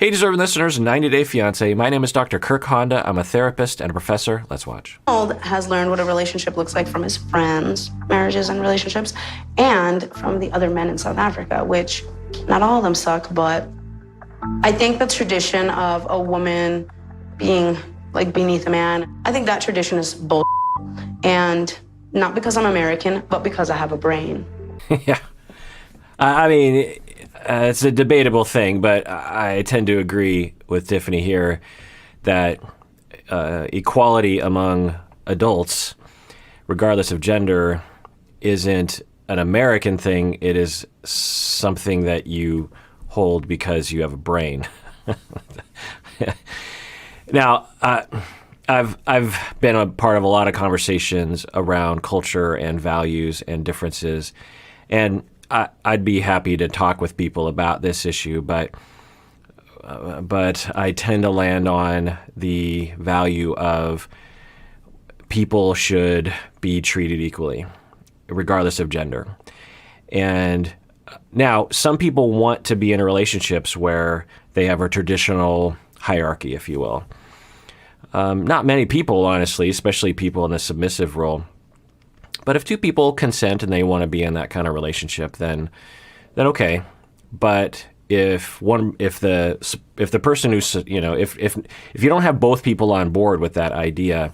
Hey, deserving listeners, 90-Day Fiancé. My name is Dr. Kirk Honda. I'm a therapist and a professor. Let's watch. Ronald has learned what a relationship looks like from his friends, marriages and relationships, and from the other men in South Africa, which not all of them suck, but I think the tradition of a woman being like beneath a man, I think that tradition is bull. And not because I'm American, but because I have a brain. Yeah. I mean, it's a debatable thing, but I tend to agree with Tiffany here that equality among adults, regardless of gender, isn't an American thing. It is something that you hold because you have a brain. Now, I've been a part of a lot of conversations around culture and values and differences, and I'd be happy to talk with people about this issue, but I tend to land on the value of people should be treated equally, regardless of gender. And now, some people want to be in relationships where they have a traditional hierarchy, if you will. Not many people, honestly, especially people in the submissive role. But if two people consent and they want to be in that kind of relationship, then okay. But if the person who's, if you don't have both people on board with that idea,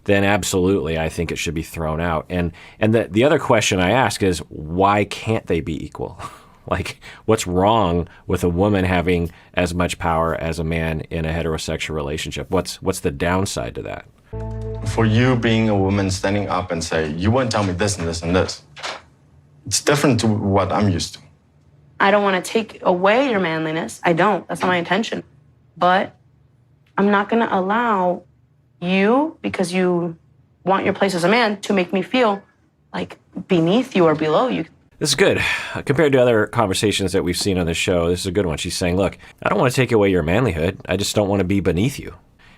then absolutely, I think it should be thrown out. And the other question I ask is, why can't they be equal? Like, what's wrong with a woman having as much power as a man in a heterosexual relationship? What's the downside to that? For you being a woman standing up and say, you won't tell me this and this and this, it's different to what I'm used to. I don't want to take away your manliness. I don't. That's not my intention. But I'm not going to allow you, because you want your place as a man, to make me feel like beneath you or below you. This is good. Compared to other conversations that we've seen on this show, this is a good one. She's saying, look, I don't want to take away your manlyhood. I just don't want to be beneath you.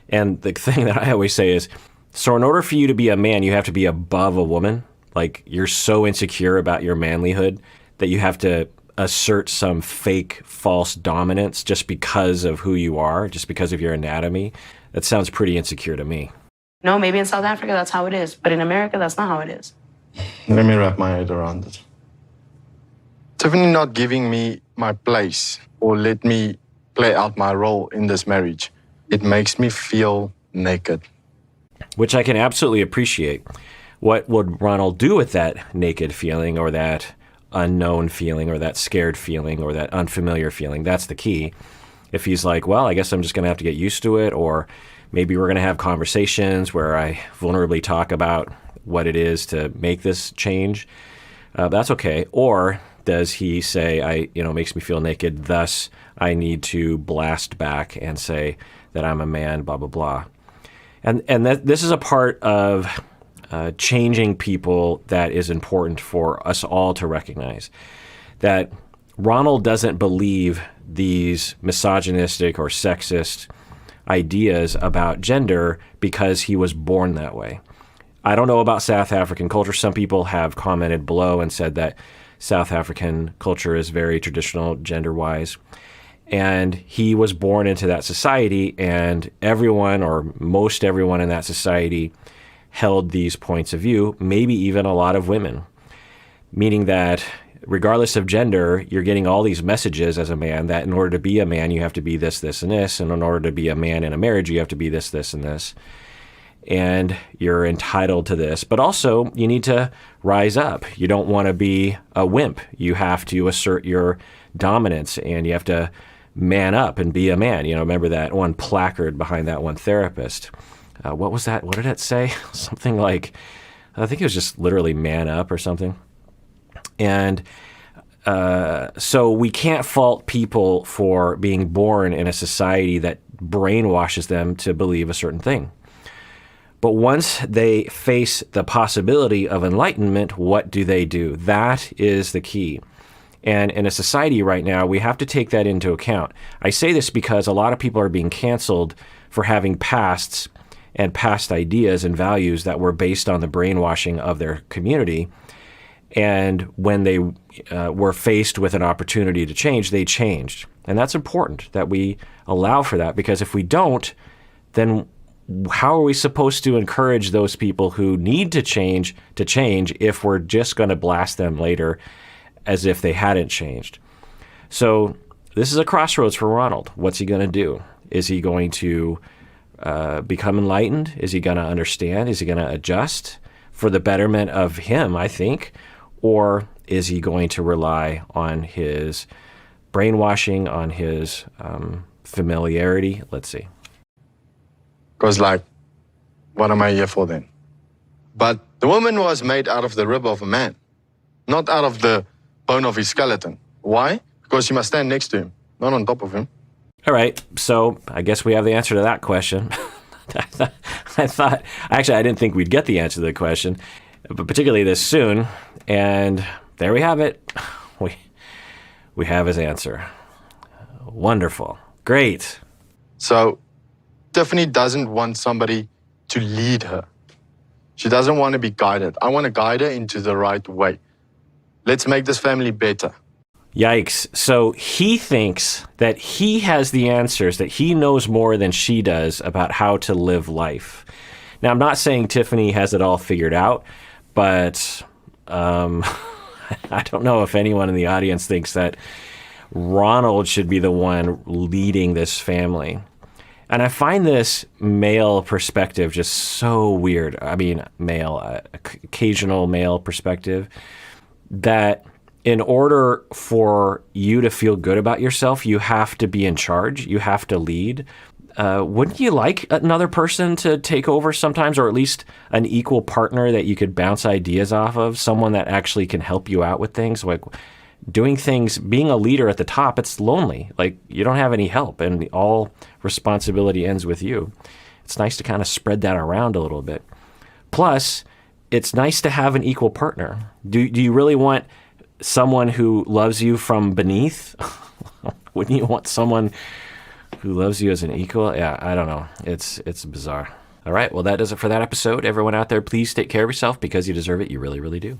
And the thing that I always say is, so in order for you to be a man, you have to be above a woman. Like, you're so insecure about your manlyhood that you have to assert some fake, false dominance just because of who you are, just because of your anatomy. That sounds pretty insecure to me. No, maybe in South Africa that's how it is, but in America that's not how it is. Let me wrap my head around it. Tiffany not giving me my place or let me play out my role in this marriage, it makes me feel naked. Which I can absolutely appreciate. What would Ronald do with that naked feeling, or that unknown feeling, or that scared feeling, or that unfamiliar feeling? That's the key. If he's like, well, I guess I'm just going to have to get used to it, or maybe we're going to have conversations where I vulnerably talk about what it is to make this change, that's okay. Or does he say, makes me feel naked, thus I need to blast back and say that I'm a man, blah, blah, blah. And this is a part of changing people that is important for us all to recognize. That Ronald doesn't believe these misogynistic or sexist ideas about gender because he was born that way. I don't know about South African culture. Some people have commented below and said that South African culture is very traditional gender-wise. And he was born into that society, and everyone, or most everyone in that society, held these points of view, maybe even a lot of women. Meaning that regardless of gender, you're getting all these messages as a man that in order to be a man, you have to be this, this, and this. And in order to be a man in a marriage, you have to be this, this, and this. And you're entitled to this. But also, you need to rise up. You don't want to be a wimp. You have to assert your dominance, and you have to man up and be a man. Remember that one placard behind that one therapist. What was that? What did it say? Something like, I think it was just literally man up or something. And so we can't fault people for being born in a society that brainwashes them to believe a certain thing. But once they face the possibility of enlightenment, what do? That is the key. And in a society right now, we have to take that into account. I say this because a lot of people are being canceled for having pasts and past ideas and values that were based on the brainwashing of their community. And when they were faced with an opportunity to change, they changed. And that's important that we allow for that, because if we don't, then how are we supposed to encourage those people who need to change if we're just going to blast them later as if they hadn't changed? So this is a crossroads for Ronald. What's he going to do? Is he going to become enlightened? Is he going to understand? Is he going to adjust for the betterment of him, I think? Or is he going to rely on his brainwashing, on his familiarity? Let's see. Because, like, what am I here for then? But the woman was made out of the rib of a man, not out of the bone of his skeleton. Why? Because she must stand next to him, not on top of him. All right, so I guess we have the answer to that question. I didn't think we'd get the answer to the question, but particularly this soon. And there we have it. We have his answer. Wonderful. Great. So Tiffany doesn't want somebody to lead her. She doesn't want to be guided. I want to guide her into the right way. Let's make this family better. Yikes. So he thinks that he has the answers, that he knows more than she does about how to live life. Now, I'm not saying Tiffany has it all figured out, but I don't know if anyone in the audience thinks that Ronald should be the one leading this family. And I find this male perspective just so weird. I mean, occasional male perspective, that in order for you to feel good about yourself, you have to be in charge. You have to lead. Wouldn't you like another person to take over sometimes, or at least an equal partner that you could bounce ideas off of, someone that actually can help you out with things? Like doing things, being a leader at the top, it's lonely. Like you don't have any help and all responsibility ends with you. It's nice to kind of spread that around a little bit. Plus, it's nice to have an equal partner. Do you really want someone who loves you from beneath? Wouldn't you want someone who loves you as an equal? Yeah, I don't know. It's bizarre. All right, well, that does it for that episode. Everyone out there, please take care of yourself because you deserve it. You really, really do.